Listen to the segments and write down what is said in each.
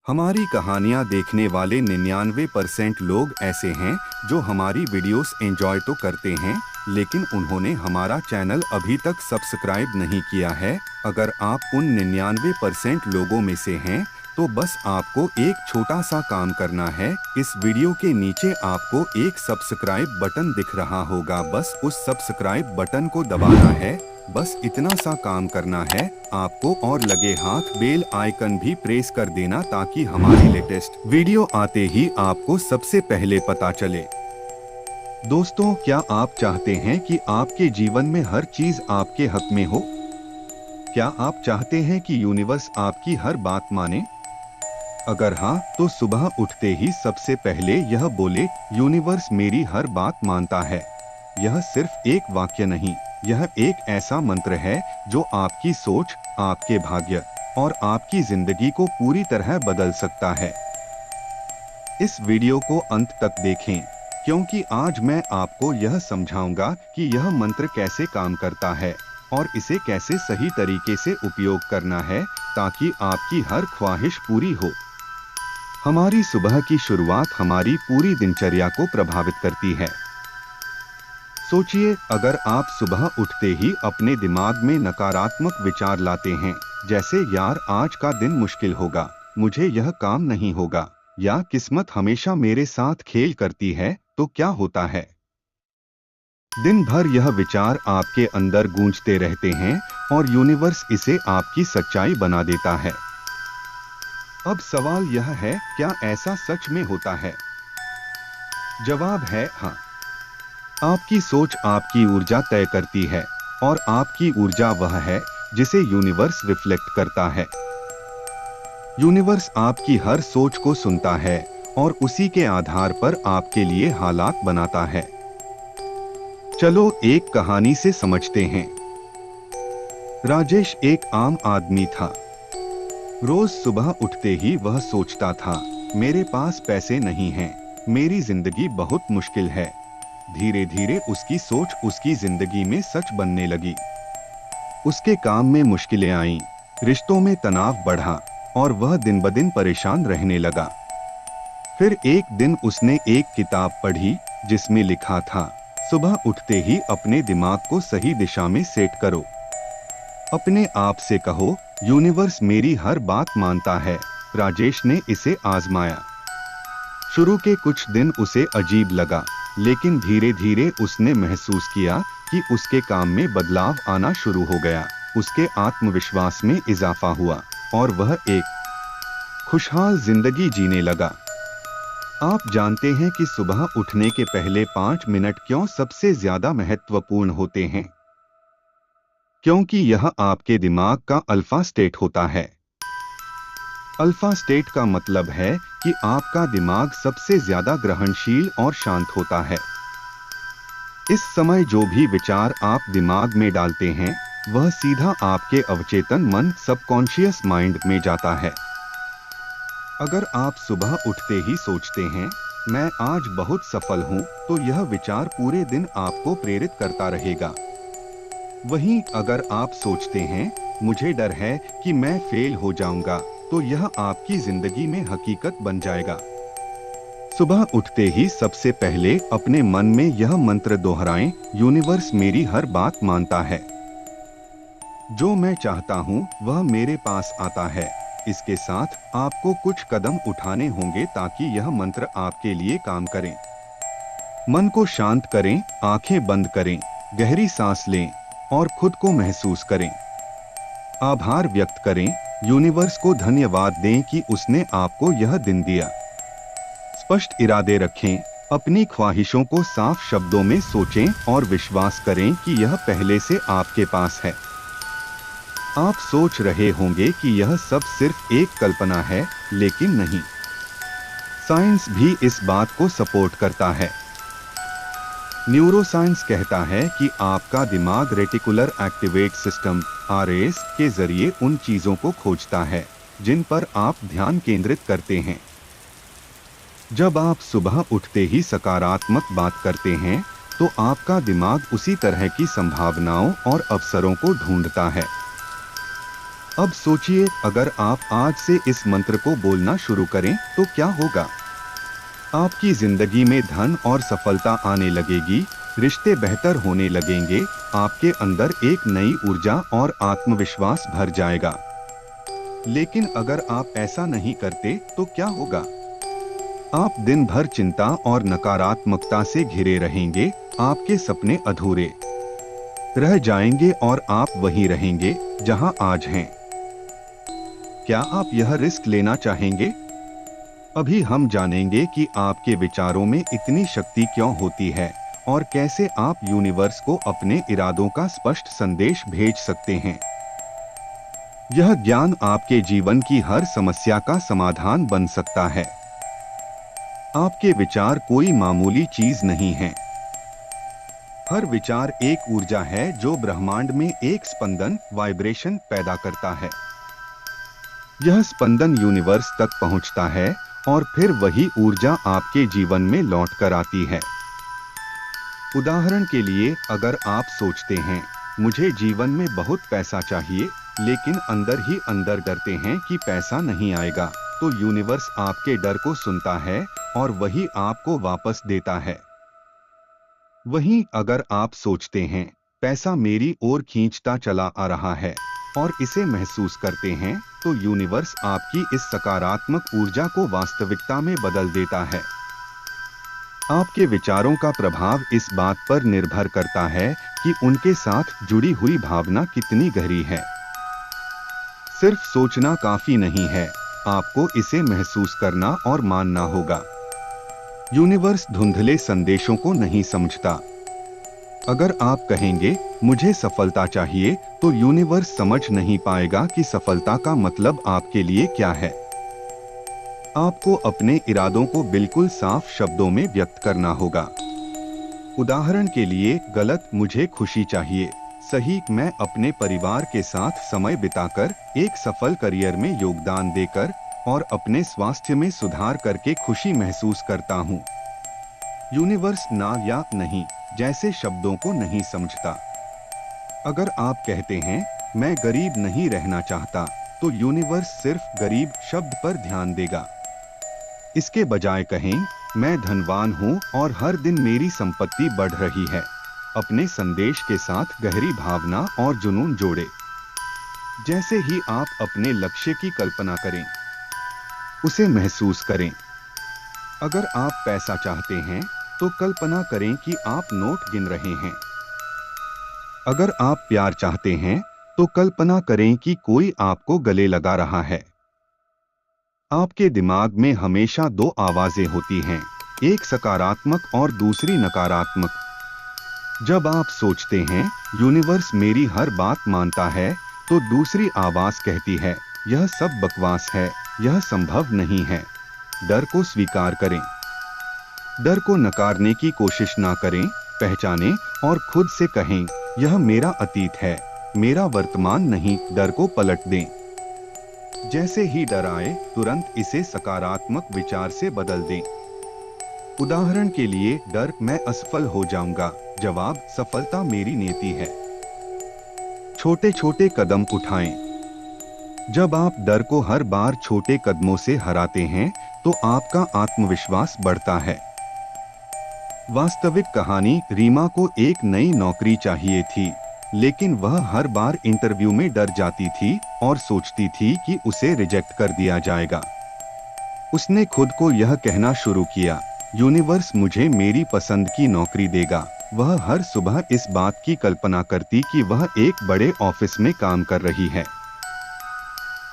हमारी कहानियाँ देखने वाले 99% लोग ऐसे हैं जो हमारी वीडियोस एंजॉय तो करते हैं, लेकिन उन्होंने हमारा चैनल अभी तक सब्सक्राइब नहीं किया है। अगर आप उन 99% लोगों में से हैं, तो बस आपको एक छोटा सा काम करना है। इस वीडियो के नीचे आपको एक सब्सक्राइब बटन दिख रहा होगा, बस उस सब्सक्राइब बटन को दबाना है। बस इतना सा काम करना है आपको, और लगे हाथ बेल आइकन भी प्रेस कर देना ताकि हमारी लेटेस्ट वीडियो आते ही आपको सबसे पहले पता चले। दोस्तों, क्या आप चाहते हैं कि आपके जीवन में हर चीज आपके हक में हो? क्या आप चाहते हैं कि यूनिवर्स आपकी हर बात माने? अगर हाँ, तो सुबह उठते ही सबसे पहले यह बोले, यूनिवर्स मेरी हर बात मानता है। यह सिर्फ एक वाक्य नहीं, यह एक ऐसा मंत्र है जो आपकी सोच, आपके भाग्य और आपकी जिंदगी को पूरी तरह बदल सकता है। इस वीडियो को अंत तक देखें, क्योंकि आज मैं आपको यह समझाऊंगा कि यह मंत्र कैसे काम करता है और इसे कैसे सही तरीके से उपयोग करना है ताकि आपकी हर ख्वाहिश पूरी हो। हमारी सुबह की शुरुआत हमारी पूरी दिनचर्या को प्रभावित करती है। सोचिए, अगर आप सुबह उठते ही अपने दिमाग में नकारात्मक विचार लाते हैं, जैसे यार आज का दिन मुश्किल होगा, मुझे यह काम नहीं होगा, या किस्मत हमेशा मेरे साथ खेल करती है, तो क्या होता है? दिन भर यह विचार आपके अंदर गूंजते रहते हैं और यूनिवर्स इसे आपकी सच्चाई बना देता है। अब सवाल यह है, क्या ऐसा सच में होता है? जवाब है हाँ। आपकी सोच आपकी ऊर्जा तय करती है और आपकी ऊर्जा वह है जिसे यूनिवर्स रिफ्लेक्ट करता है। यूनिवर्स आपकी हर सोच को सुनता है और उसी के आधार पर आपके लिए हालात बनाता है। चलो एक कहानी से समझते हैं। राजेश एक आम आदमी था। रोज सुबह उठते ही वह सोचता था, मेरे पास पैसे नहीं हैं, मेरी जिंदगी बहुत मुश्किल है। धीरे धीरे उसकी सोच उसकी जिंदगी में सच बनने लगी। उसके काम में मुश्किलें आईं, रिश्तों में तनाव बढ़ा और वह दिन ब दिन परेशान रहने लगा। फिर एक दिन उसने एक किताब पढ़ी जिसमें लिखा था, सुबह उठते ही अपने दिमाग को सही दिशा में सेट करो। अपने आप से कहो, यूनिवर्स मेरी हर बात मानता है। राजेश ने इसे आजमाया। शुरू के कुछ दिन उसे अजीब लगा, लेकिन धीरे धीरे उसने महसूस किया कि उसके काम में बदलाव आना शुरू हो गया। उसके आत्मविश्वास में इजाफा हुआ और वह एक खुशहाल जिंदगी जीने लगा। आप जानते हैं कि सुबह उठने के पहले 5 मिनट क्यों सबसे ज्यादा महत्वपूर्ण होते हैं? क्योंकि यह आपके दिमाग का अल्फा स्टेट होता है। अल्फा स्टेट का मतलब है कि आपका दिमाग सबसे ज्यादा ग्रहणशील और शांत होता है। इस समय जो भी विचार आप दिमाग में डालते हैं, वह सीधा आपके अवचेतन मन सबकॉन्शियस माइंड में जाता है। अगर आप सुबह उठते ही सोचते हैं, मैं आज बहुत सफल हूं, तो यह विचार पूरे दिन आपको प्रेरित करता रहेगा। वहीं अगर आप सोचते हैं, मुझे डर है कि मैं फेल हो जाऊंगा, तो यह आपकी जिंदगी में हकीकत बन जाएगा। सुबह उठते ही सबसे पहले अपने मन में यह मंत्र दोहराएं, यूनिवर्स मेरी हर बात मानता है। जो मैं चाहता हूं, वह मेरे पास आता है। इसके साथ आपको कुछ कदम उठाने होंगे ताकि यह मंत्र आपके लिए काम करे। मन को शांत करें, आंखें बंद करें, गहरी सांस लें और खुद को महसूस करें। आभार व्यक्त करें, यूनिवर्स को धन्यवाद दें कि उसने आपको यह दिन दिया। स्पष्ट इरादे रखें, अपनी ख्वाहिशों को साफ शब्दों में सोचें और विश्वास करें कि यह पहले से आपके पास है। आप सोच रहे होंगे कि यह सब सिर्फ एक कल्पना है, लेकिन नहीं। साइंस भी इस बात को सपोर्ट करता है। न्यूरोसाइंस कहता है कि आपका दिमाग रेटिकुलर एक्टिवेट सिस्टम (आरएएस) के जरिए उन चीजों को खोजता है जिन पर आप ध्यान केंद्रित करते हैं। जब आप सुबह उठते ही सकारात्मक बात करते हैं, तो आपका दिमाग उसी तरह की संभावनाओं और अवसरों को ढूंढता है। अब सोचिए, अगर आप आज से इस मंत्र को बोलना शुरू करें तो क्या होगा। आपकी जिंदगी में धन और सफलता आने लगेगी, रिश्ते बेहतर होने लगेंगे, आपके अंदर एक नई ऊर्जा और आत्मविश्वास भर जाएगा। लेकिन अगर आप ऐसा नहीं करते तो क्या होगा। आप दिन भर चिंता और नकारात्मकता से घिरे रहेंगे, आपके सपने अधूरे रह जाएंगे और आप वहीं रहेंगे जहां आज हैं। क्या आप यह रिस्क लेना चाहेंगे? अभी हम जानेंगे कि आपके विचारों में इतनी शक्ति क्यों होती है और कैसे आप यूनिवर्स को अपने इरादों का स्पष्ट संदेश भेज सकते हैं। यह ज्ञान आपके जीवन की हर समस्या का समाधान बन सकता है। आपके विचार कोई मामूली चीज नहीं है। हर विचार एक ऊर्जा है जो ब्रह्मांड में एक स्पंदन, वाइब्रेशन पैदा करता है। यह स्पंदन यूनिवर्स तक पहुंचता है और फिर वही ऊर्जा आपके जीवन में लौट कर आती है। उदाहरण के लिए, अगर आप सोचते हैं मुझे जीवन में बहुत पैसा चाहिए, लेकिन अंदर ही अंदर डरते हैं कि पैसा नहीं आएगा, तो यूनिवर्स आपके डर को सुनता है और वही आपको वापस देता है। वहीं अगर आप सोचते हैं पैसा मेरी ओर खींचता चला आ रहा है और इसे महसूस करते हैं, तो यूनिवर्स आपकी इस सकारात्मक ऊर्जा को वास्तविकता में बदल देता है। आपके विचारों का प्रभाव इस बात पर निर्भर करता है कि उनके साथ जुड़ी हुई भावना कितनी गहरी है। सिर्फ सोचना काफी नहीं है, आपको इसे महसूस करना और मानना होगा। यूनिवर्स धुंधले संदेशों को नहीं समझता। अगर आप कहेंगे मुझे सफलता चाहिए, तो यूनिवर्स समझ नहीं पाएगा कि सफलता का मतलब आपके लिए क्या है। आपको अपने इरादों को बिल्कुल साफ शब्दों में व्यक्त करना होगा। उदाहरण के लिए, गलत मुझे खुशी चाहिए, सही मैं अपने परिवार के साथ समय बिताकर, एक सफल करियर में योगदान देकर और अपने स्वास्थ्य में सुधार करके खुशी महसूस करता हूँ। यूनिवर्स ना या नहीं जैसे शब्दों को नहीं समझता। अगर आप कहते हैं मैं गरीब नहीं रहना चाहता, तो यूनिवर्स सिर्फ गरीब शब्द पर ध्यान देगा। इसके बजाय कहें मैं धनवान हूँ और हर दिन मेरी संपत्ति बढ़ रही है। अपने संदेश के साथ गहरी भावना और जुनून जोड़े। जैसे ही आप अपने लक्ष्य की कल्पना करें, उसे महसूस करें। अगर आप पैसा चाहते हैं, तो कल्पना करें कि आप नोट गिन रहे हैं। अगर आप प्यार चाहते हैं, तो कल्पना करें कि कोई आपको गले लगा रहा है। आपके दिमाग में हमेशा दो आवाजें होती हैं, एक सकारात्मक और दूसरी नकारात्मक। जब आप सोचते हैं यूनिवर्स मेरी हर बात मानता है, तो दूसरी आवाज कहती है यह सब बकवास है, यह संभव नहीं है। डर को स्वीकार करें। डर को नकारने की कोशिश ना करें, पहचानें और खुद से कहें यह मेरा अतीत है, मेरा वर्तमान नहीं। डर को पलट दें। जैसे ही डर आए, तुरंत इसे सकारात्मक विचार से बदल दें। उदाहरण के लिए, डर मैं असफल हो जाऊंगा, जवाब सफलता मेरी नीति है। छोटे छोटे कदम उठाएं। जब आप डर को हर बार छोटे कदमों से हराते हैं, तो आपका आत्मविश्वास बढ़ता है। वास्तविक कहानी, रीमा को एक नई नौकरी चाहिए थी, लेकिन वह हर बार इंटरव्यू में डर जाती थी और सोचती थी कि उसे रिजेक्ट कर दिया जाएगा। उसने खुद को यह कहना शुरू किया, यूनिवर्स मुझे मेरी पसंद की नौकरी देगा। वह हर सुबह इस बात की कल्पना करती कि वह एक बड़े ऑफिस में काम कर रही है।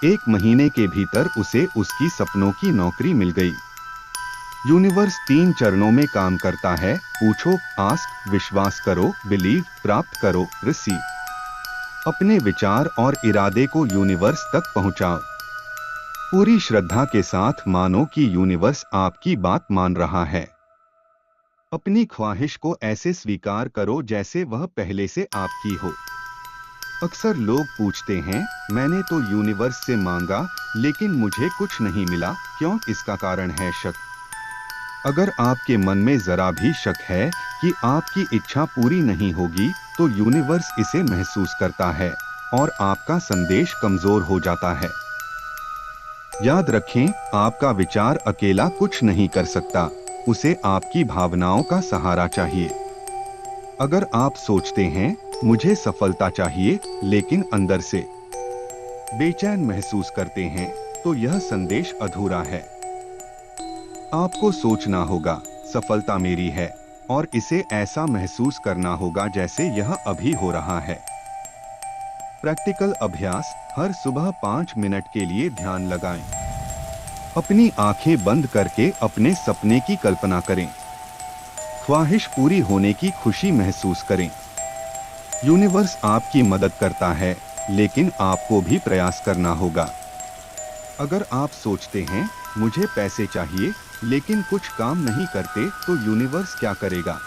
1 महीने के भीतर उसे उसकी सपनों की नौकरी मिल गई। यूनिवर्स 3 चरणों में काम करता है, पूछो, आस्क, विश्वास करो, बिलीव, प्राप्त करो, रिसीव। अपने विचार और इरादे को यूनिवर्स तक पहुंचाओ। पूरी श्रद्धा के साथ मानो कि यूनिवर्स आपकी बात मान रहा है। अपनी ख्वाहिश को ऐसे स्वीकार करो जैसे वह पहले से आपकी हो। अक्सर लोग पूछते हैं, मैंने तो यूनिवर्स से मांगा, लेकिन मुझे कुछ नहीं मिला, क्यों? इसका कारण है शक। अगर आपके मन में जरा भी शक है कि आपकी इच्छा पूरी नहीं होगी, तो यूनिवर्स इसे महसूस करता है। और आपका संदेश कमजोर हो जाता है। याद रखें, आपका विचार अकेला कुछ नहीं कर सकता, उसे आपकी भावनाओं का सहारा चाहिए। अगर आप सोचते हैं मुझे सफलता चाहिए, लेकिन अंदर से बेचैन महसूस करते हैं, तो यह संदेश अधूरा है। आपको सोचना होगा सफलता मेरी है, और इसे ऐसा महसूस करना होगा जैसे यह अभी हो रहा है। प्रैक्टिकल अभ्यास, हर सुबह 5 मिनट के लिए ध्यान लगाएं। अपनी आंखें बंद करके अपने सपने की कल्पना करें। ख्वाहिश पूरी होने की खुशी महसूस करें। यूनिवर्स आपकी मदद करता है, लेकिन आपको भी प्रयास करना होगा। अगर आप सोचते हैं मुझे पैसे चाहिए, लेकिन कुछ काम नहीं करते, तो यूनिवर्स क्या करेगा?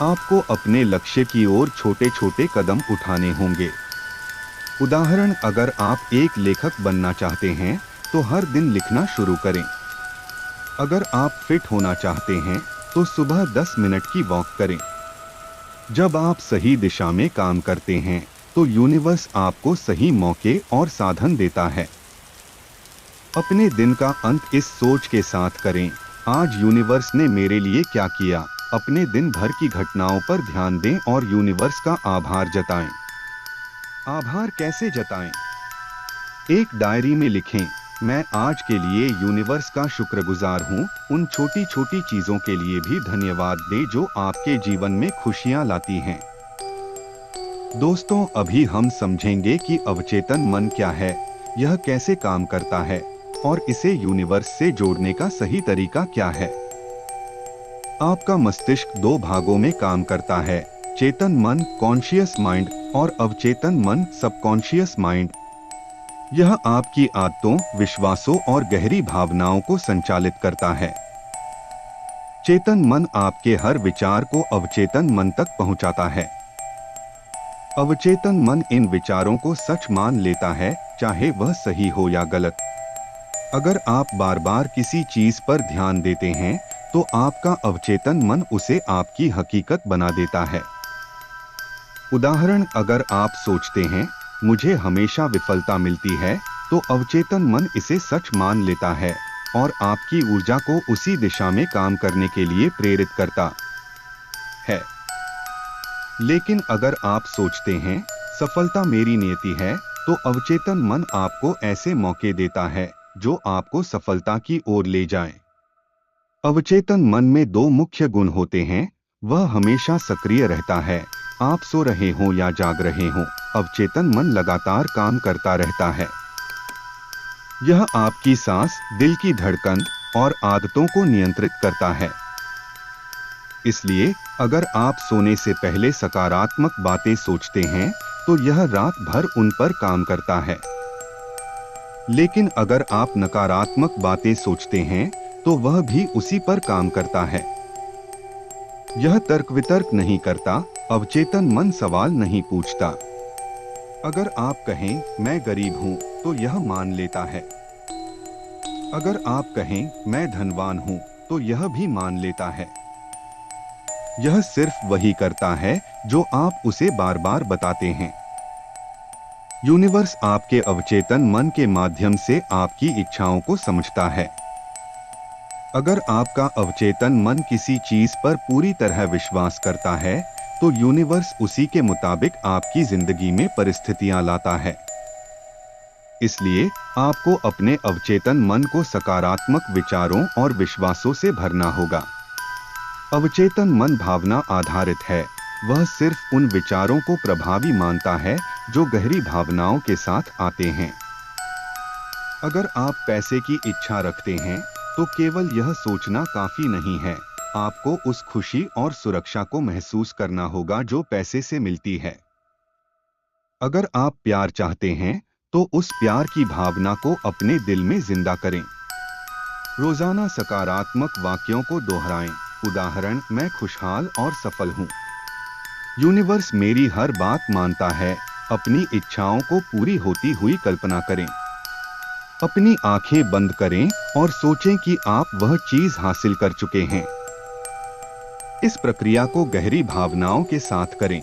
आपको अपने लक्ष्य की ओर छोटे छोटे कदम उठाने होंगे। उदाहरण, अगर आप एक लेखक बनना चाहते हैं, तो हर दिन लिखना शुरू करें। अगर आप फिट होना चाहते हैं, तो सुबह 10 मिनट की वॉक करें। जब आप सही दिशा में काम करते हैं, तो यूनिवर्स आपको सही मौके और साधन देता है। अपने दिन का अंत इस सोच के साथ करें, आज यूनिवर्स ने मेरे लिए क्या किया। अपने दिन भर की घटनाओं पर ध्यान दें और यूनिवर्स का आभार जताएं। आभार कैसे जताएं? एक डायरी में लिखें, मैं आज के लिए यूनिवर्स का शुक्रगुजार हूँ। उन छोटी छोटी चीजों के लिए भी धन्यवाद दें जो आपके जीवन में खुशियाँ लाती हैं। दोस्तों, अभी हम समझेंगे कि अवचेतन मन क्या है, यह कैसे काम करता है, और इसे यूनिवर्स से जोड़ने का सही तरीका क्या है। आपका मस्तिष्क 2 भागों में काम करता है, चेतन मन कॉन्शियस माइंड और अवचेतन मन सबकॉन्शियस माइंड। यह आपकी आदतों, विश्वासों और गहरी भावनाओं को संचालित करता है। चेतन मन आपके हर विचार को अवचेतन मन तक पहुंचाता है। अवचेतन मन इन विचारों को सच मान लेता है, चाहे वह सही हो या गलत। अगर आप बार बार किसी चीज पर ध्यान देते हैं, तो आपका अवचेतन मन उसे आपकी हकीकत बना देता है। उदाहरण, अगर आप सोचते हैं मुझे हमेशा विफलता मिलती है, तो अवचेतन मन इसे सच मान लेता है और आपकी ऊर्जा को उसी दिशा में काम करने के लिए प्रेरित करता है। लेकिन अगर आप सोचते हैं सफलता मेरी नियति है, तो अवचेतन मन आपको ऐसे मौके देता है जो आपको सफलता की ओर ले जाएं। अवचेतन मन में 2 मुख्य गुण होते हैं, वह हमेशा सक्रिय रहता है। आप सो रहे हो या जाग रहे हो, अवचेतन मन लगातार काम करता रहता है। यह आपकी सांस, दिल की धड़कन और आदतों को नियंत्रित करता है। इसलिए अगर आप सोने से पहले सकारात्मक बातें सोचते हैं, तो यह रात भर उन पर काम करता है। लेकिन अगर आप नकारात्मक बातें सोचते हैं, तो वह भी उसी पर काम करता है। यह तर्क वितर्क नहीं करता, अवचेतन मन सवाल नहीं पूछता। अगर आप कहें मैं गरीब हूं, तो यह मान लेता है। अगर आप कहें मैं धनवान हूं, तो यह भी मान लेता है। यह सिर्फ वही करता है जो आप उसे बार बार बताते हैं। यूनिवर्स आपके अवचेतन मन के माध्यम से आपकी इच्छाओं को समझता है। अगर आपका अवचेतन मन किसी चीज पर पूरी तरह विश्वास करता है, तो यूनिवर्स उसी के मुताबिक आपकी जिंदगी में परिस्थितियां लाता है। इसलिए आपको अपने अवचेतन मन को सकारात्मक विचारों और विश्वासों से भरना होगा। अवचेतन मन भावना आधारित है, वह सिर्फ उन विचारों को प्रभावी मानता है जो गहरी भावनाओं के साथ आते हैं। अगर आप पैसे की इच्छा रखते हैं, तो केवल यह सोचना काफी नहीं है, आपको उस खुशी और सुरक्षा को महसूस करना होगा जो पैसे से मिलती है। अगर आप प्यार चाहते हैं, तो उस प्यार की भावना को अपने दिल में जिंदा करें। रोजाना सकारात्मक वाक्यों को दोहराएं। उदाहरण, मैं खुशहाल और सफल हूँ। यूनिवर्स मेरी हर बात मानता है। अपनी इच्छाओं को पूरी होती हुई कल्पना करें। अपनी आंखें बंद करें और सोचें कि आप वह चीज हासिल कर चुके हैं। इस प्रक्रिया को गहरी भावनाओं के साथ करें।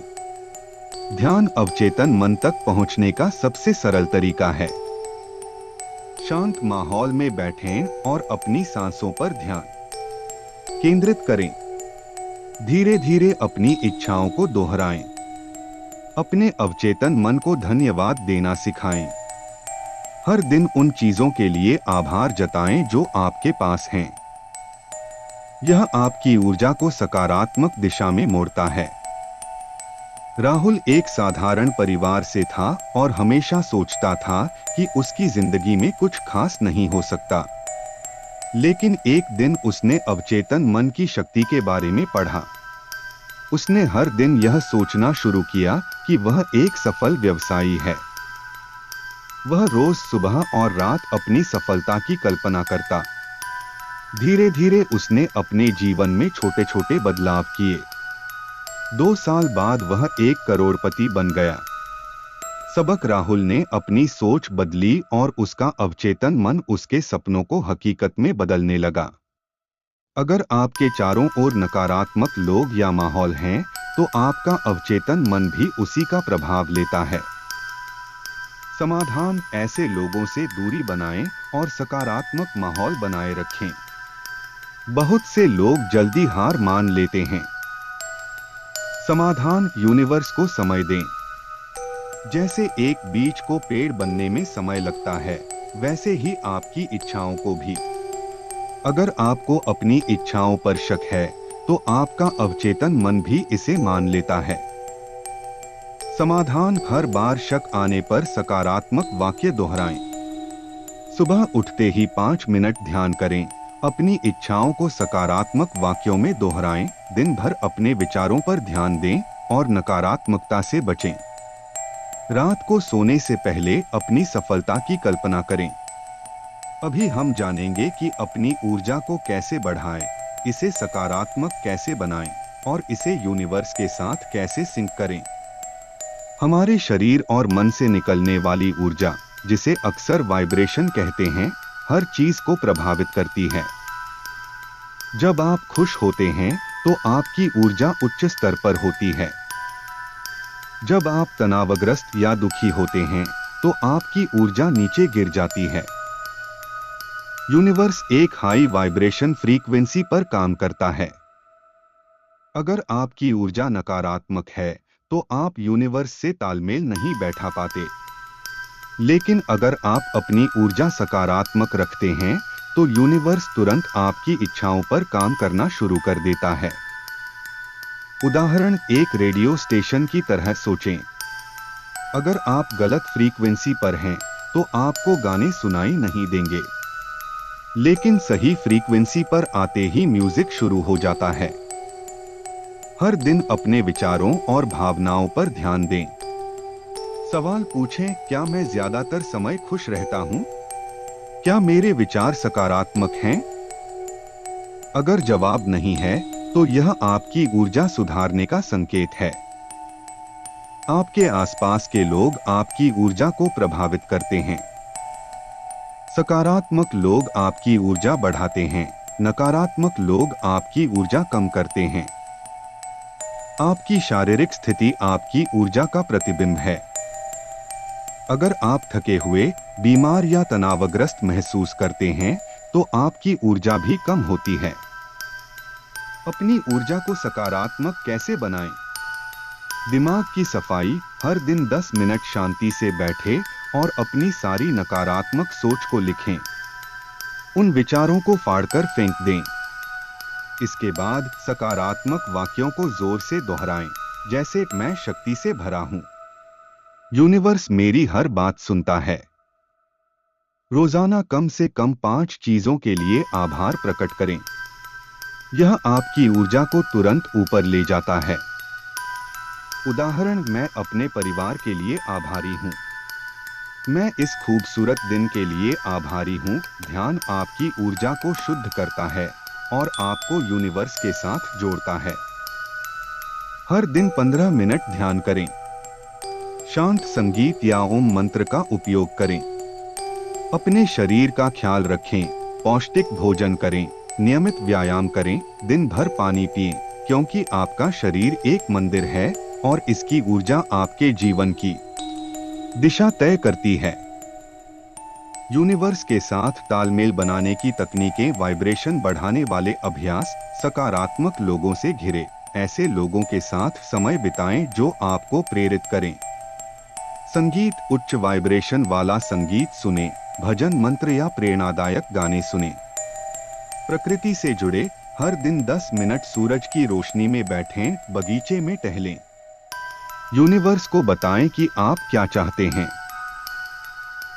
ध्यान अवचेतन मन तक पहुंचने का सबसे सरल तरीका है। शांत माहौल में बैठें और अपनी सांसों पर ध्यान केंद्रित करें। धीरे धीरे अपनी इच्छाओं को दोहराएं। अपने अवचेतन मन को धन्यवाद देना सिखाएं। हर दिन उन चीजों के लिए आभार जताएं जो आपके पास हैं। यह आपकी ऊर्जा को सकारात्मक दिशा में मोड़ता है। राहुल एक साधारण परिवार से था और हमेशा सोचता था कि उसकी जिंदगी में कुछ खास नहीं हो सकता। लेकिन एक दिन उसने अवचेतन मन की शक्ति के बारे में पढ़ा। उसने हर दिन यह सोचना शुरू किया कि वह एक सफल व्यवसायी है। वह रोज सुबह और रात अपनी सफलता की कल्पना करता। धीरे धीरे उसने अपने जीवन में छोटे छोटे बदलाव किए। 2 साल बाद वह 1 करोड़पति बन गया। सबक राहुल ने अपनी सोच बदली और उसका अवचेतन मन उसके सपनों को हकीकत में बदलने लगा। अगर आपके चारों ओर नकारात्मक लोग या माहौल हैं, तो आपका अवचेतन मन भी उसी का प्रभाव लेता है। समाधान: ऐसे लोगों से दूरी बनाएं और सकारात्मक माहौल बनाए रखें। बहुत से लोग जल्दी हार मान लेते हैं। समाधान: यूनिवर्स को समय दें। जैसे एक बीज को पेड़ बनने में समय लगता है, वैसे ही आपकी इच्छाओं को भी। अगर आपको अपनी इच्छाओं पर शक है, तो आपका अवचेतन मन भी इसे मान लेता है। समाधान: हर बार शक आने पर सकारात्मक वाक्य दोहराएं। सुबह उठते ही 5 मिनट ध्यान करें। अपनी इच्छाओं को सकारात्मक वाक्यों में दोहराएं। दिन भर अपने विचारों पर ध्यान दें और नकारात्मकता से बचें। रात को सोने से पहले अपनी सफलता की कल्पना करें। अभी हम जानेंगे कि अपनी ऊर्जा को कैसे बढ़ाएं, इसे सकारात्मक कैसे बनाएं और इसे यूनिवर्स के साथ कैसे सिंक करें। हमारे शरीर और मन से निकलने वाली ऊर्जा, जिसे अक्सर वाइब्रेशन कहते हैं, हर चीज को प्रभावित करती है। जब आप खुश होते हैं, तो आपकी ऊर्जा उच्च स्तर पर होती है। जब आप तनावग्रस्त या दुखी होते हैं, तो आपकी ऊर्जा नीचे गिर जाती है। यूनिवर्स एक हाई वाइब्रेशन फ्रीक्वेंसी पर काम करता है। अगर आपकी ऊर्जा नकारात्मक है, तो आप यूनिवर्स से तालमेल नहीं बैठा पाते। लेकिन अगर आप अपनी ऊर्जा सकारात्मक रखते हैं, तो यूनिवर्स तुरंत आपकी इच्छाओं पर काम करना शुरू कर देता है। उदाहरण: एक रेडियो स्टेशन की तरह सोचें। अगर आप गलत फ्रीक्वेंसी पर हैं, तो आपको गाने सुनाई नहीं देंगे। लेकिन सही फ्रीक्वेंसी पर आते ही म्यूजिक शुरू हो जाता है। हर दिन अपने विचारों और भावनाओं पर ध्यान दें। सवाल पूछें: क्या मैं ज्यादातर समय खुश रहता हूं? क्या मेरे विचार सकारात्मक हैं? अगर जवाब नहीं है, तो यह आपकी ऊर्जा सुधारने का संकेत है। आपके आसपास के लोग आपकी ऊर्जा को प्रभावित करते हैं। सकारात्मक लोग आपकी ऊर्जा बढ़ाते हैं, नकारात्मक लोग आपकी ऊर्जा कम करते हैं। आपकी शारीरिक स्थिति आपकी ऊर्जा का प्रतिबिंब है। अगर आप थके हुए, बीमार या तनावग्रस्त महसूस करते हैं, तो आपकी ऊर्जा भी कम होती है। अपनी ऊर्जा को सकारात्मक कैसे बनाएं? दिमाग की सफाई: हर दिन 10 मिनट शांति से बैठे और अपनी सारी नकारात्मक सोच को लिखें। उन विचारों को फाड़कर फेंक दें। इसके बाद सकारात्मक वाक्यों को जोर से दोहराएं, जैसे मैं शक्ति से भरा हूं। यूनिवर्स मेरी हर बात सुनता है। रोजाना कम से कम 5 चीजों के लिए आभार प्रकट करें। यह आपकी ऊर्जा को तुरंत ऊपर ले जाता है। उदाहरण: मैं अपने परिवार के लिए आभारी हूं। मैं इस खूबसूरत दिन के लिए आभारी हूं। ध्यान आपकी ऊर्जा को शुद्ध करता है और आपको यूनिवर्स के साथ जोड़ता है। हर दिन 15 मिनट ध्यान करें। शांत संगीत या ओम मंत्र का उपयोग करें। अपने शरीर का ख्याल रखें, पौष्टिक भोजन करें, नियमित व्यायाम करें, दिन भर पानी पिएं, क्योंकि आपका शरीर एक मंदिर है और इसकी ऊर्जा आपके जीवन की दिशा तय करती है। यूनिवर्स के साथ तालमेल बनाने की तकनीकें, वाइब्रेशन बढ़ाने वाले अभ्यास, सकारात्मक लोगों से घिरे ऐसे लोगों के साथ समय बिताएं जो आपको प्रेरित करें। संगीत, उच्च वाइब्रेशन वाला संगीत सुने, भजन, मंत्र या प्रेरणादायक गाने सुने। प्रकृति से जुड़े, हर दिन 10 मिनट सूरज की रोशनी में बैठें, बगीचे में टहलें। यूनिवर्स को बताएं कि आप क्या चाहते हैं।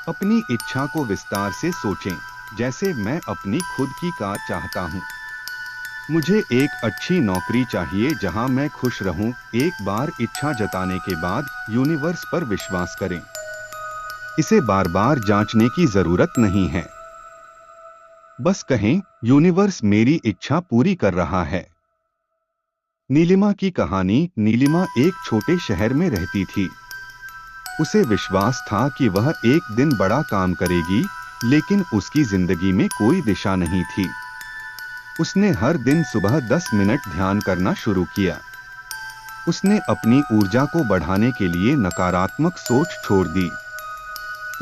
अपनी इच्छा को विस्तार से सोचें, जैसे मैं अपनी खुद की कार चाहता हूं। मुझे एक अच्छी नौकरी चाहिए जहां मैं खुश रहूं। एक बार इच्छा जताने के बाद यूनिवर्स पर विश्वास करें। इसे बार बार जांचने की जरूरत नहीं है। बस कहें, यूनिवर्स मेरी इच्छा पूरी कर रहा है। नीलिमा की कहानी। नीलिमा एक छोटे शहर में रहती थी। उसे विश्वास था कि वह एक दिन बड़ा काम करेगी, लेकिन उसकी जिंदगी में कोई दिशा नहीं थी। उसने हर दिन सुबह 10 मिनट ध्यान करना शुरू किया। उसने अपनी ऊर्जा को बढ़ाने के लिए नकारात्मक सोच छोड़ दी।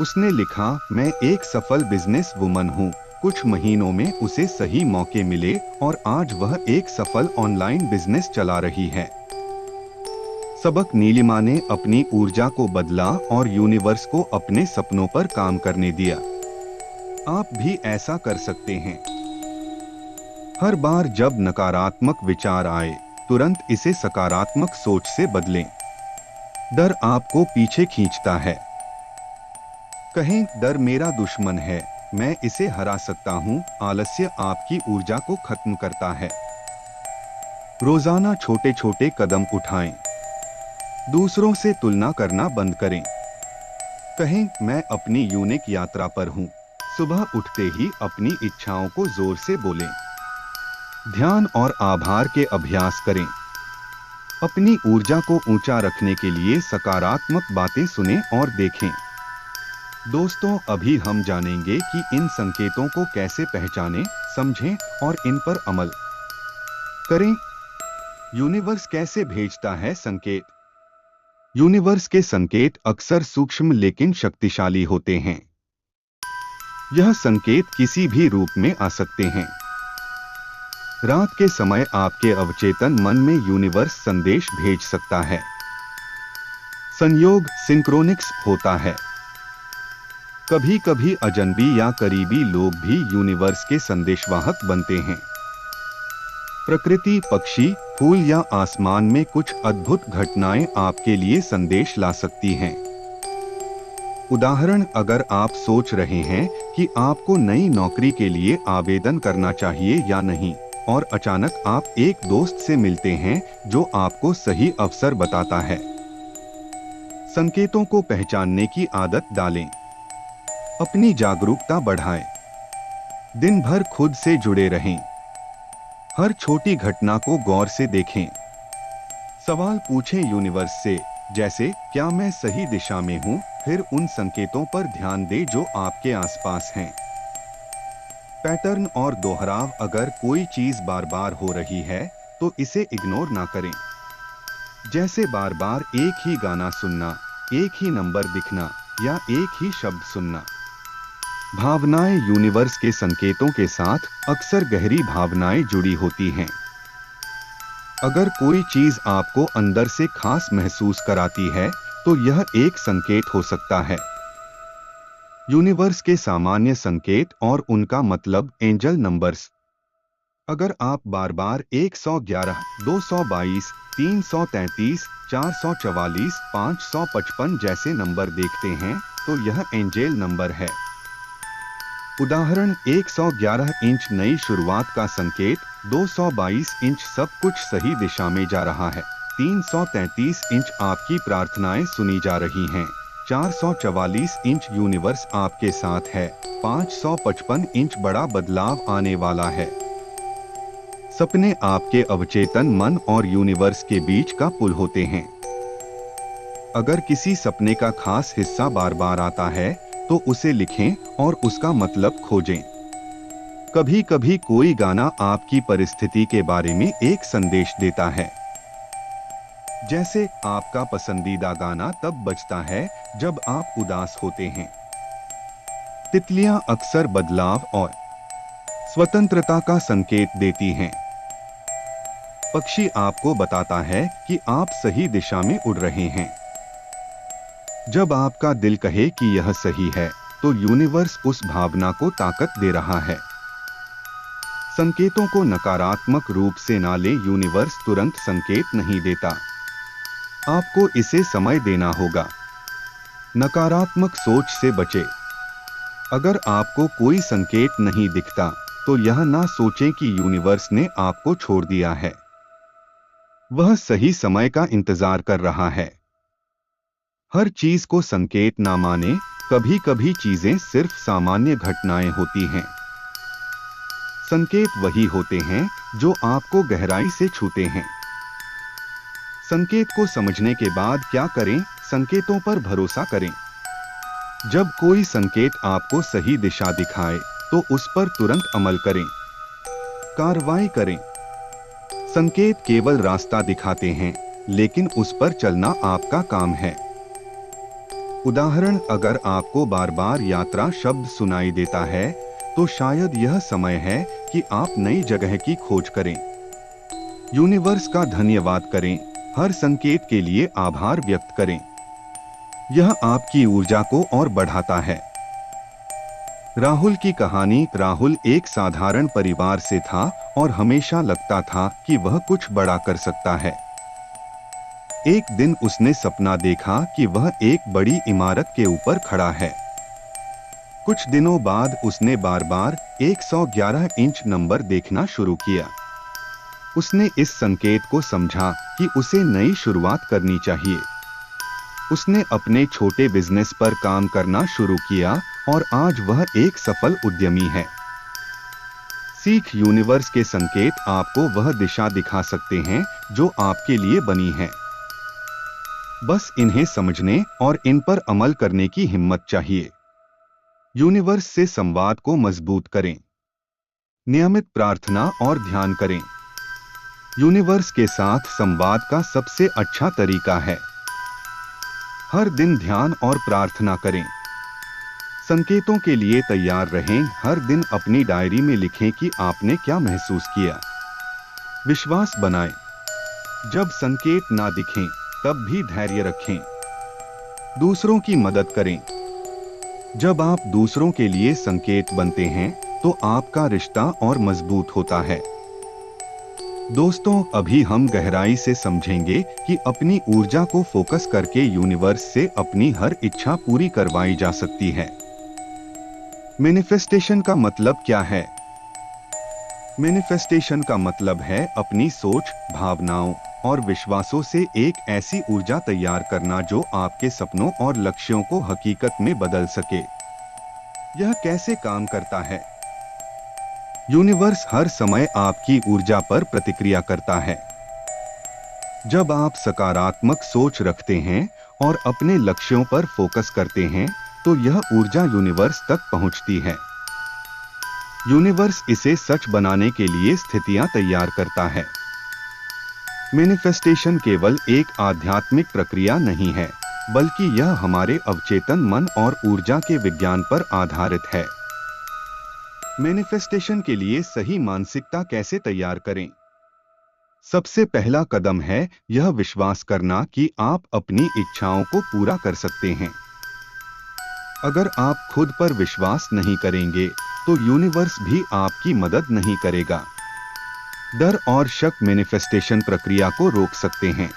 उसने लिखा, मैं एक सफल बिजनेस वुमन हूँ। कुछ महीनों में उसे सही मौके मिले और आज वह एक सफल ऑनलाइन बिजनेस चला रही है। सबक, नीलिमा ने अपनी ऊर्जा को बदला और यूनिवर्स को अपने सपनों पर काम करने दिया। आप भी ऐसा कर सकते हैं। हर बार जब नकारात्मक विचार आए, तुरंत इसे सकारात्मक सोच से बदलें। डर आपको पीछे खींचता है। कहें, डर मेरा दुश्मन है, मैं इसे हरा सकता हूं। आलस्य आपकी ऊर्जा को खत्म करता है। रोजाना छोटे छोटे कदम उठाएं। दूसरों से तुलना करना बंद करें। कहें, मैं अपनी यूनिक यात्रा पर हूं। सुबह उठते ही अपनी इच्छाओं को जोर से बोलें। ध्यान और आभार के अभ्यास करें। अपनी ऊर्जा को ऊंचा रखने के लिए सकारात्मक बातें सुनें और देखें। दोस्तों, अभी हम जानेंगे कि इन संकेतों को कैसे पहचानें, समझें और इन पर अमल करें। यूनिवर्स कैसे भेजता है संकेत? यूनिवर्स के संकेत अक्सर सूक्ष्म लेकिन शक्तिशाली होते हैं। यह संकेत किसी भी रूप में आ सकते हैं। रात के समय आपके अवचेतन मन में यूनिवर्स संदेश भेज सकता है। संयोग, सिंक्रोनिक्स होता है। कभी कभी अजनबी या करीबी लोग भी यूनिवर्स के संदेशवाहक बनते हैं। प्रकृति, पक्षी, फूल या आसमान में कुछ अद्भुत घटनाएं आपके लिए संदेश ला सकती हैं। उदाहरण, अगर आप सोच रहे हैं कि आपको नई नौकरी के लिए आवेदन करना चाहिए या नहीं, और अचानक आप एक दोस्त से मिलते हैं जो आपको सही अवसर बताता है। संकेतों को पहचानने की आदत डालें। अपनी जागरूकता बढ़ाएं। दिन भर खुद से जुड़े रहें। हर छोटी घटना को गौर से देखें। सवाल पूछें यूनिवर्स से, जैसे, क्या मैं सही दिशा में हूं? फिर उन संकेतों पर ध्यान दें जो आपके आसपास हैं। पैटर्न और दोहराव, अगर कोई चीज बार बार हो रही है तो इसे इग्नोर ना करें। जैसे बार बार एक ही गाना सुनना, एक ही नंबर दिखना या एक ही शब्द सुनना। भावनाएं, यूनिवर्स के संकेतों के साथ अक्सर गहरी भावनाएं जुड़ी होती हैं। अगर कोई चीज आपको अंदर से खास महसूस कराती है तो यह एक संकेत हो सकता है। यूनिवर्स के सामान्य संकेत और उनका मतलब, एंजल नंबर्स। अगर आप बार बार 111, 222, 333, 444, 555 जैसे नंबर देखते हैं तो यह एंजेल नंबर है। उदाहरण, 111 इंच नई शुरुआत का संकेत, 222 इंच सब कुछ सही दिशा में जा रहा है, 333 इंच आपकी प्रार्थनाएं सुनी जा रही हैं, 444 इंच यूनिवर्स आपके साथ है, 555 इंच बड़ा बदलाव आने वाला है। सपने आपके अवचेतन मन और यूनिवर्स के बीच का पुल होते हैं। अगर किसी सपने का खास हिस्सा बार बार आता है तो उसे लिखें और उसका मतलब खोजें। कभी कभी कोई गाना आपकी परिस्थिति के बारे में एक संदेश देता है। जैसे आपका पसंदीदा गाना तब बजता है जब आप उदास होते हैं। तितलियां अक्सर बदलाव और स्वतंत्रता का संकेत देती हैं। पक्षी आपको बताता है कि आप सही दिशा में उड़ रहे हैं। जब आपका दिल कहे कि यह सही है, तो यूनिवर्स उस भावना को ताकत दे रहा है। संकेतों को नकारात्मक रूप से ना ले, यूनिवर्स तुरंत संकेत नहीं देता। आपको इसे समय देना होगा। नकारात्मक सोच से बचे। अगर आपको कोई संकेत नहीं दिखता, तो यह ना सोचें कि यूनिवर्स ने आपको छोड़ दिया है। वह सही समय का इंतजार कर रहा है। हर चीज को संकेत ना माने, कभी कभी चीजें सिर्फ सामान्य घटनाएं होती हैं। संकेत वही होते हैं जो आपको गहराई से छूते हैं। संकेत को समझने के बाद क्या करें? संकेतों पर भरोसा करें। जब कोई संकेत आपको सही दिशा दिखाए, तो उस पर तुरंत अमल करें। कार्रवाई करें। संकेत केवल रास्ता दिखाते हैं, लेकिन उस पर चलना आपका काम है। उदाहरण, अगर आपको बार बार यात्रा शब्द सुनाई देता है, तो शायद यह समय है कि आप नई जगह की खोज करें। यूनिवर्स का धन्यवाद करें। हर संकेत के लिए आभार व्यक्त करें। यह आपकी ऊर्जा को और बढ़ाता है। राहुल की कहानी। राहुल एक साधारण परिवार से था और हमेशा लगता था कि वह कुछ बड़ा कर सकता है। एक दिन उसने सपना देखा कि वह एक बड़ी इमारत के ऊपर खड़ा है। कुछ दिनों बाद उसने बार बार 111 इंच नंबर देखना शुरू किया। उसने इस संकेत को समझा कि उसे नई शुरुआत करनी चाहिए। उसने अपने छोटे बिजनेस पर काम करना शुरू किया और आज वह एक सफल उद्यमी है। सीख। यूनिवर्स के संकेत आपको वह दिशा दिखा सकते हैं जो आपके लिए बनी है। बस इन्हें समझने और इन पर अमल करने की हिम्मत चाहिए। यूनिवर्स से संवाद को मजबूत करें। नियमित प्रार्थना और ध्यान करें। यूनिवर्स के साथ संवाद का सबसे अच्छा तरीका है हर दिन ध्यान और प्रार्थना करें। संकेतों के लिए तैयार रहें। हर दिन अपनी डायरी में लिखें कि आपने क्या महसूस किया। विश्वास बनाएं। जब संकेत ना दिखें, तब भी धैर्य रखें। दूसरों की मदद करें। जब आप दूसरों के लिए संकेत बनते हैं, तो आपका रिश्ता और मजबूत होता है। दोस्तों, अभी हम गहराई से समझेंगे कि अपनी ऊर्जा को फोकस करके यूनिवर्स से अपनी हर इच्छा पूरी करवाई जा सकती है। मैनिफेस्टेशन का मतलब क्या है? मैनिफेस्टेशन का मतलब है अपनी सोच, भावनाओं और विश्वासों से एक ऐसी ऊर्जा तैयार करना जो आपके सपनों और लक्ष्यों को हकीकत में बदल सके। यह कैसे काम करता है? यूनिवर्स हर समय आपकी ऊर्जा पर प्रतिक्रिया करता है। जब आप सकारात्मक सोच रखते हैं और अपने लक्ष्यों पर फोकस करते हैं, तो यह ऊर्जा यूनिवर्स तक पहुंचती है। यूनिवर्स इसे सच बनाने के लिए स्थितियां तैयार करता है। मैनिफेस्टेशन केवल एक आध्यात्मिक प्रक्रिया नहीं है, बल्कि यह हमारे अवचेतन मन और ऊर्जा के विज्ञान पर आधारित है। मैनिफेस्टेशन के लिए सही मानसिकता कैसे तैयार करें? सबसे पहला कदम है यह विश्वास करना कि आप अपनी इच्छाओं को पूरा कर सकते हैं। अगर आप खुद पर विश्वास नहीं करेंगे, तो यूनिवर्स भी आपकी मदद नहीं करेगा। डर और शक मैनिफेस्टेशन प्रक्रिया को रोक सकते हैं।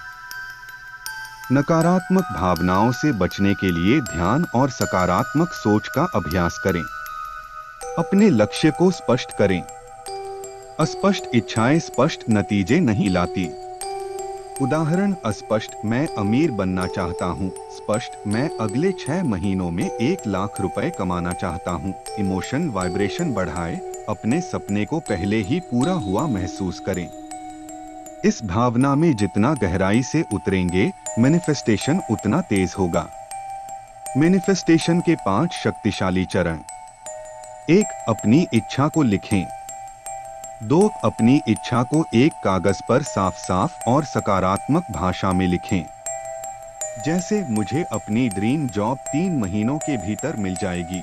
नकारात्मक भावनाओं से बचने के लिए ध्यान और सकारात्मक सोच का अभ्यास करें। अपने लक्ष्य को स्पष्ट करें। अस्पष्ट इच्छाएं स्पष्ट नतीजे नहीं लाती। उदाहरण, अस्पष्ट, मैं अमीर बनना चाहता हूं। स्पष्ट, मैं अगले 6 महीनों में 1 लाख रुपए कमाना चाहता हूं। इमोशन वाइब्रेशन बढ़ाएं। अपने सपने को पहले ही पूरा हुआ महसूस करें। इस भावना में जितना गहराई से उतरेंगे, मैनिफेस्टेशन उतना तेज होगा। मैनिफेस्टेशन के 5 शक्तिशाली चरण। 1. अपनी इच्छा को लिखें। 2 अपनी इच्छा को एक कागज पर साफ साफ और सकारात्मक भाषा में लिखें। जैसे मुझे अपनी ड्रीम जॉब 3 महीनों के भीतर मिल जाएगी।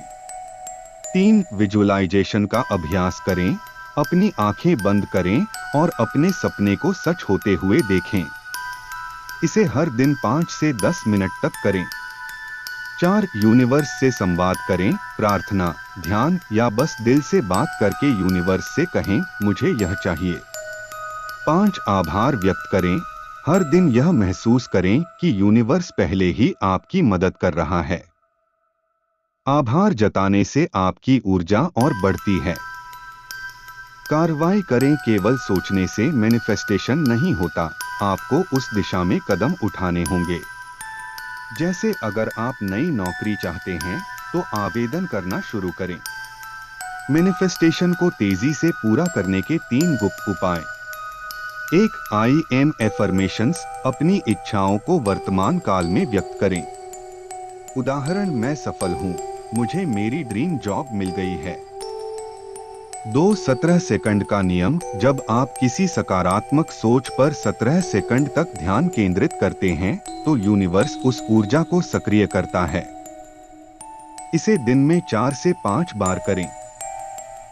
3 विजुअलाइजेशन का अभ्यास करें। अपनी आंखें बंद करें और अपने सपने को सच होते हुए देखें। इसे हर दिन 5 से 10 मिनट तक करें। 4 यूनिवर्स से संवाद करें। प्रार्थना, ध्यान या बस दिल से बात करके यूनिवर्स से कहें, मुझे यह चाहिए। 5 आभार व्यक्त करें। हर दिन यह महसूस करें कि यूनिवर्स पहले ही आपकी मदद कर रहा है। आभार जताने से आपकी ऊर्जा और बढ़ती है। कार्रवाई करें। केवल सोचने से मैनिफेस्टेशन नहीं होता, आपको उस दिशा में कदम उठाने होंगे। जैसे अगर आप नई नौकरी चाहते हैं तो आवेदन करना शुरू करें। मैनिफेस्टेशन को तेजी से पूरा करने के 3 गुप्त उपाय। 1 आई एम एफर्मेशंस, अपनी इच्छाओं को वर्तमान काल में व्यक्त करें। उदाहरण, मैं सफल हूं, मुझे मेरी ड्रीम जॉब मिल गई है। 2 17 सेकंड का नियम, जब आप किसी सकारात्मक सोच पर 17 सेकंड तक ध्यान केंद्रित करते हैं तो यूनिवर्स उस ऊर्जा को सक्रिय करता है। इसे दिन में 4 से 5 बार करें।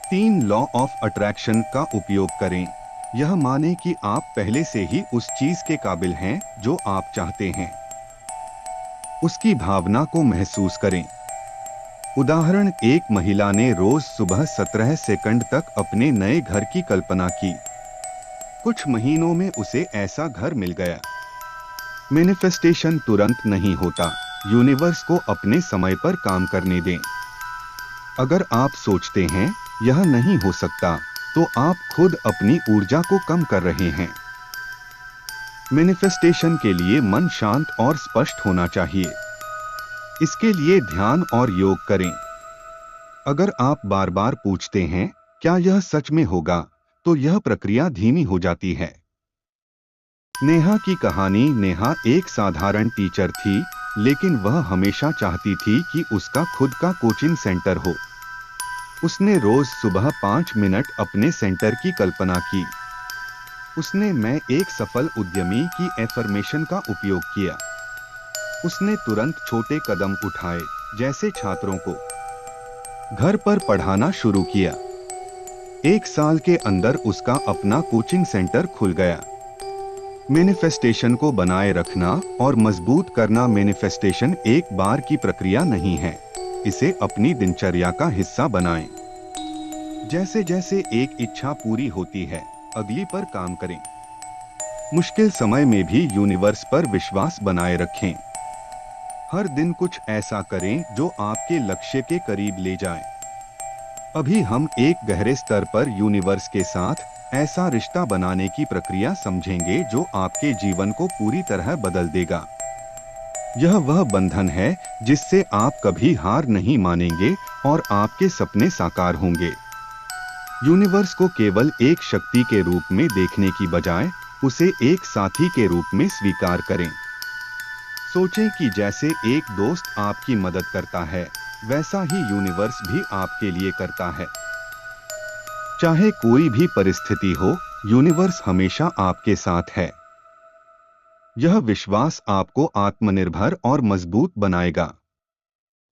3 लॉ ऑफ अट्रैक्शन का उपयोग करें। यह माने कि आप पहले से ही उस चीज के काबिल हैं जो आप चाहते हैं। उसकी भावना को महसूस करें। उदाहरण, एक महिला ने रोज सुबह 17 सेकंड तक अपने नए घर की कल्पना की। कुछ महीनों में उसे ऐसा घर मिल गया। मैनिफेस्टेशन तुरंत नहीं होता, यूनिवर्स को अपने समय पर काम करने दें। अगर आप सोचते हैं यह नहीं हो सकता, तो आप खुद अपनी ऊर्जा को कम कर रहे हैं। मैनिफेस्टेशन के लिए मन शांत और स्पष्ट होना चाहिए। इसके लिए ध्यान और योग करें। अगर आप बार बार पूछते हैं क्या यह सच में होगा, तो यह प्रक्रिया धीमी हो जाती है। नेहा की कहानी। नेहा एक साधारण टीचर थी, लेकिन वह हमेशा चाहती थी कि उसका खुद का कोचिंग सेंटर हो। उसने रोज सुबह 5 मिनट अपने सेंटर की कल्पना की। उसने मैं एक सफल उद्यमी की एफर्मेशन का उपयोग किया। उसने तुरंत छोटे कदम उठाए, जैसे छात्रों को घर पर पढ़ाना शुरू किया। 1 साल के अंदर उसका अपना कोचिंग सेंटर खुल गया। मैनिफेस्टेशन को बनाए रखना और मजबूत करना। मैनिफेस्टेशन एक बार की प्रक्रिया नहीं है, इसे अपनी दिनचर्या का हिस्सा बनाएं। जैसे जैसे एक इच्छा पूरी होती है, अगली पर काम करें। मुश्किल समय में भी यूनिवर्स पर विश्वास बनाए रखें। हर दिन कुछ ऐसा करें जो आपके लक्ष्य के करीब ले जाए। अभी हम एक गहरे स्तर पर यूनिवर्स के साथ ऐसा रिश्ता बनाने की प्रक्रिया समझेंगे जो आपके जीवन को पूरी तरह बदल देगा। यह वह बंधन है जिससे आप कभी हार नहीं मानेंगे और आपके सपने साकार होंगे। यूनिवर्स को केवल एक शक्ति के रूप में देखने की बजाय उसे एक साथी के रूप में स्वीकार करें। सोचें कि जैसे एक दोस्त आपकी मदद करता है, वैसा ही यूनिवर्स भी आपके लिए करता है। चाहे कोई भी परिस्थिति हो, यूनिवर्स हमेशा आपके साथ है। यह विश्वास आपको आत्मनिर्भर और मजबूत बनाएगा।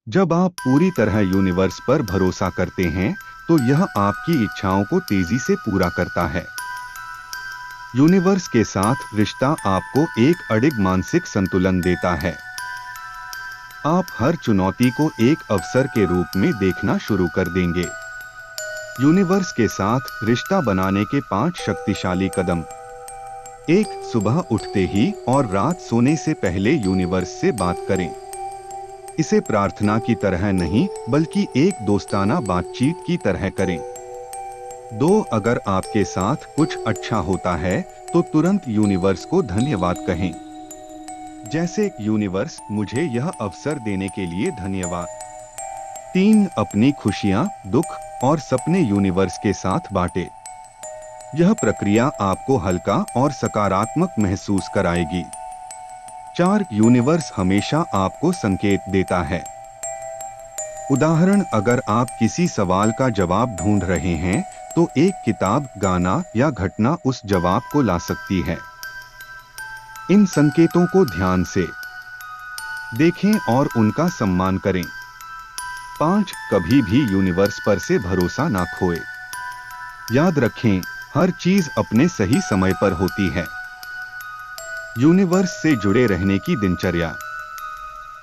जब आप पूरी तरह यूनिवर्स पर भरोसा करते हैं, तो यह आपकी इच्छाओं को तेजी से पूरा करता है। यूनिवर्स के साथ रिश्ता आपको एक अडिग मानसिक संतुलन देता है। आप हर चुनौती को एक अवसर के रूप में देखना शुरू कर देंगे। यूनिवर्स के साथ रिश्ता बनाने के 5 शक्तिशाली कदम। 1 सुबह उठते ही और रात सोने से पहले यूनिवर्स से बात करें। इसे प्रार्थना की तरह नहीं, बल्कि एक दोस्ताना बातचीत की तरह करें। 2 अगर आपके साथ कुछ अच्छा होता है तो तुरंत यूनिवर्स को धन्यवाद कहें। जैसे, यूनिवर्स, मुझे यह अवसर देने के लिए धन्यवाद। 3 अपनी खुशियां, दुख और सपने यूनिवर्स के साथ बांटें। यह प्रक्रिया आपको हल्का और सकारात्मक महसूस कराएगी। 4 यूनिवर्स हमेशा आपको संकेत देता है। उदाहरण, अगर आप किसी सवाल का जवाब ढूंढ रहे हैं तो एक किताब, गाना या घटना उस जवाब को ला सकती है। इन संकेतों को ध्यान से देखें और उनका सम्मान करें। 5. कभी भी यूनिवर्स पर से भरोसा ना खोएं। याद रखें, हर चीज अपने सही समय पर होती है। यूनिवर्स से जुड़े रहने की दिनचर्या।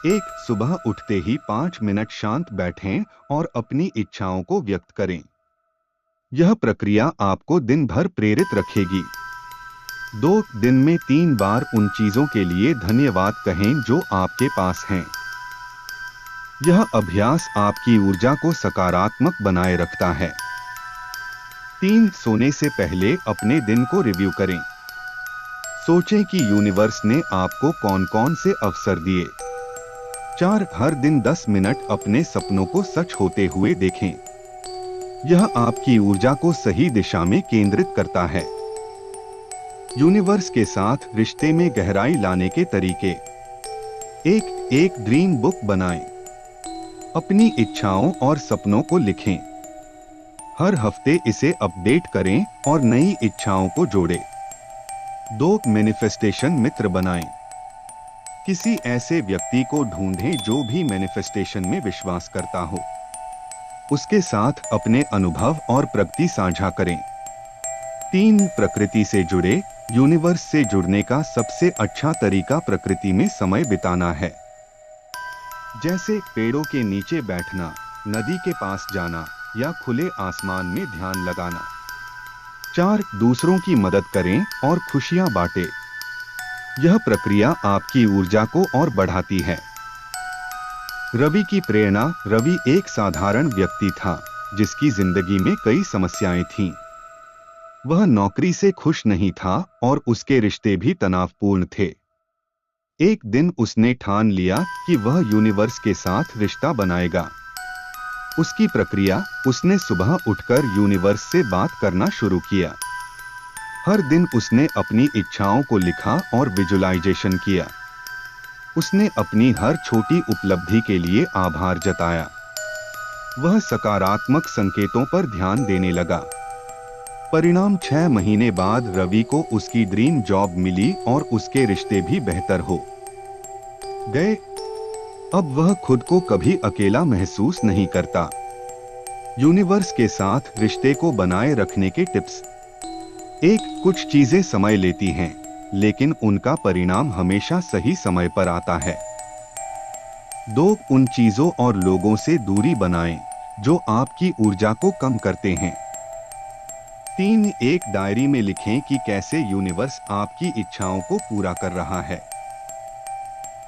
1. सुबह उठते ही 5 मिनट शांत बैठें और अपनी इच्छाओं को व्यक्त करें। यह प्रक्रिया आपको दिन भर प्रेरित रखेगी। 2. दिन में 3 बार उन चीजों के लिए धन्यवाद कहें जो आपके पास हैं। यह अभ्यास आपकी ऊर्जा को सकारात्मक बनाए रखता है। 3. सोने से पहले अपने दिन को रिव्यू करें। सोचें कि यूनिवर्स ने आपको कौन कौन से अवसर दिए। 4. हर दिन 10 मिनट अपने सपनों को सच होते हुए देखें। यह आपकी ऊर्जा को सही दिशा में केंद्रित करता है। यूनिवर्स के साथ रिश्ते में गहराई लाने के तरीके। 1. एक ड्रीम बुक बनाएं। अपनी इच्छाओं और सपनों को लिखें। हर हफ्ते इसे अपडेट करें और नई इच्छाओं को जोड़ें। 2. मैनिफेस्टेशन मित्र बनाएं। किसी ऐसे व्यक्ति को ढूंढें जो भी मैनिफेस्टेशन में विश्वास करता हो। उसके साथ अपने अनुभव और प्रगति साझा करें। 3. प्रकृति से जुड़े। यूनिवर्स से जुड़ने का सबसे अच्छा तरीका प्रकृति में समय बिताना है, जैसे पेड़ों के नीचे बैठना, नदी के पास जाना या खुले आसमान में ध्यान लगाना। 4. दूसरों की मदद करें और खुशियां बांटें। यह प्रक्रिया आपकी ऊर्जा को और बढ़ाती है। रवि की प्रेरणा। रवि एक साधारण व्यक्ति था जिसकी जिंदगी में कई समस्याएं थीं। वह नौकरी से खुश नहीं था और उसके रिश्ते भी तनावपूर्ण थे। एक दिन उसने ठान लिया कि वह यूनिवर्स के साथ रिश्ता बनाएगा। उसकी प्रक्रिया, उसने सुबह उठकर यूनिवर्स से बात करना शुरू किया। हर दिन उसने अपनी इच्छाओं को लिखा और विजुअलाइजेशन किया। उसने अपनी हर छोटी उपलब्धि के लिए आभार जताया। वह सकारात्मक संकेतों पर ध्यान देने लगा। परिणाम 6 महीने बाद रवि को उसकी ड्रीम जॉब मिली और उसके रिश्ते भी बेहतर हो गए। अब वह खुद को कभी अकेला महसूस नहीं करता। यूनिवर्स के साथ रिश्ते को बनाए रखने के टिप्स। 1. कुछ चीजें समय लेती हैं, लेकिन उनका परिणाम हमेशा सही समय पर आता है। 2. उन चीजों और लोगों से दूरी बनाएं जो आपकी ऊर्जा को कम करते हैं। 3. एक डायरी में लिखें कि कैसे यूनिवर्स आपकी इच्छाओं को पूरा कर रहा है।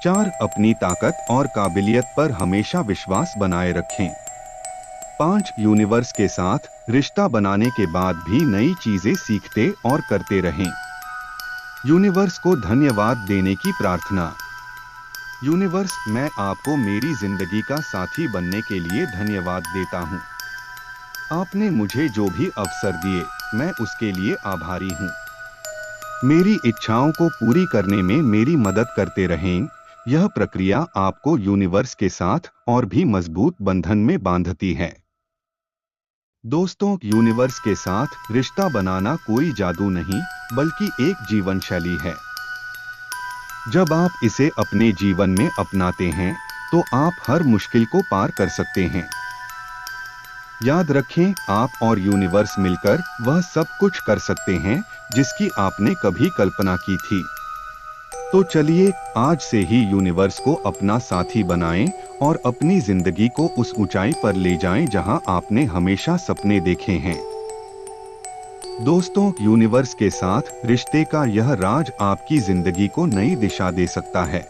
4. अपनी ताकत और काबिलियत पर हमेशा विश्वास बनाए रखें। 5. यूनिवर्स के साथ रिश्ता बनाने के बाद भी नई चीजें सीखते और करते रहें। यूनिवर्स को धन्यवाद देने की प्रार्थना। यूनिवर्स, मैं आपको मेरी जिंदगी का साथी बनने के लिए धन्यवाद देता हूँ। आपने मुझे जो भी अवसर दिए, मैं उसके लिए आभारी हूँ। मेरी इच्छाओं को पूरी करने में मेरी मदद करते रहें। यह प्रक्रिया आपको यूनिवर्स के साथ और भी मजबूत बंधन में बांधती है। दोस्तों, यूनिवर्स के साथ रिश्ता बनाना कोई जादू नहीं, बल्कि एक जीवन शैली है। जब आप इसे अपने जीवन में अपनाते हैं, तो आप हर मुश्किल को पार कर सकते हैं। याद रखें, आप और यूनिवर्स मिलकर वह सब कुछ कर सकते हैं जिसकी आपने कभी कल्पना की थी। तो चलिए, आज से ही यूनिवर्स को अपना साथी बनाएं और अपनी जिंदगी को उस ऊंचाई पर ले जाएं जहां आपने हमेशा सपने देखे हैं। दोस्तों, यूनिवर्स के साथ रिश्ते का यह राज आपकी जिंदगी को नई दिशा दे सकता है।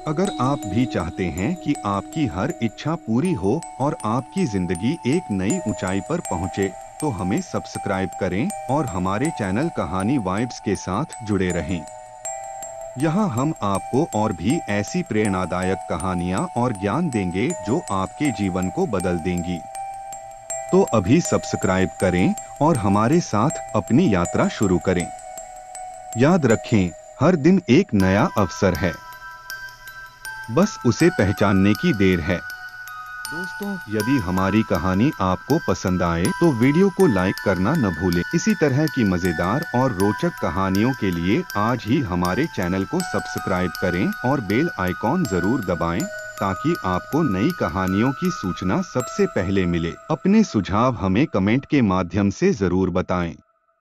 अगर आप भी चाहते हैं कि आपकी हर इच्छा पूरी हो और आपकी जिंदगी एक नई ऊंचाई पर पहुंचे, तो हमें सब्सक्राइब करें और हमारे चैनल कहानी वाइब्स के साथ जुड़े रहें। यहाँ हम आपको और भी ऐसी प्रेरणादायक कहानियाँ और ज्ञान देंगे जो आपके जीवन को बदल देंगी। तो अभी सब्सक्राइब करें और हमारे साथ अपनी यात्रा शुरू करें। याद रखें, हर दिन एक नया अवसर है, बस उसे पहचानने की देर है। दोस्तों, यदि हमारी कहानी आपको पसंद आए तो वीडियो को लाइक करना न भूलें। इसी तरह की मजेदार और रोचक कहानियों के लिए आज ही हमारे चैनल को सब्सक्राइब करें और बेल आइकॉन जरूर दबाएं, ताकि आपको नई कहानियों की सूचना सबसे पहले मिले। अपने सुझाव हमें कमेंट के माध्यम से जरूर बताएं।